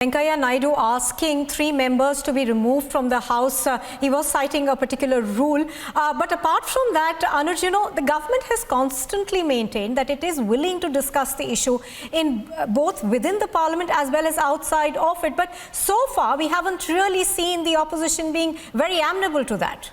Venkaiah Naidu asking 3 members to be removed from the House. He was citing a particular rule. But apart from that, Anuj, the government has constantly maintained that it is willing to discuss the issue in both within the parliament as well as outside of it. But so far, we haven't really seen the opposition being very amenable to that.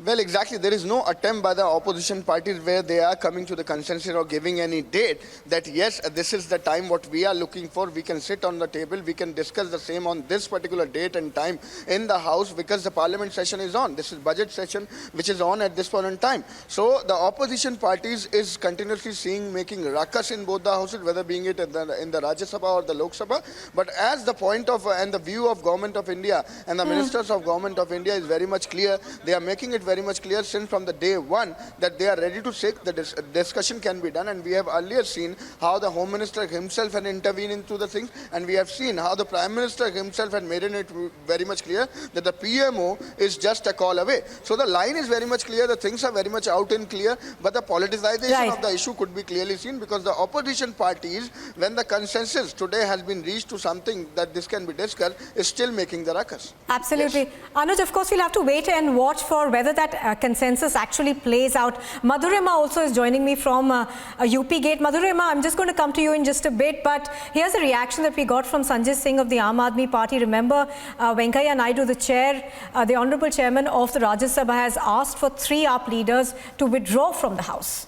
Well, exactly. There is no attempt by the opposition parties where they are coming to the consensus or giving any date that yes, this is the time what we are looking for. We can sit on the table. We can discuss the same on this particular date and time in the House because the parliament session is on. This is budget session which is on at this point in time. So the opposition parties is continuously making ruckus in both the houses, whether being it in the Rajya Sabha or the Lok Sabha. But as the point of and the view of Government of India and the ministers of Government of India is very much clear. They are making it very much clear since from the day one that they are ready to take the discussion can be done, and we have earlier seen how the Home Minister himself had intervened into the things, and we have seen how the Prime Minister himself had made it very much clear that the PMO is just a call away. So the line is very much clear, the things are very much out and clear, but the politicization of the issue could be clearly seen because the opposition parties, when the consensus today has been reached to something that this can be discussed, is still making the ruckus. Absolutely. Yes. Anuj, of course, we'll have to wait and watch for whether that consensus actually plays out. Madhurima also is joining me from UP Gate. Madhurima, I'm just going to come to you in just a bit, but here's a reaction that we got from Sanjay Singh of the Aam Aadmi Party. Remember, Venkaiah Naidu, the chair, the Honorable Chairman of the Rajya Sabha, has asked for 3 AAP leaders to withdraw from the House.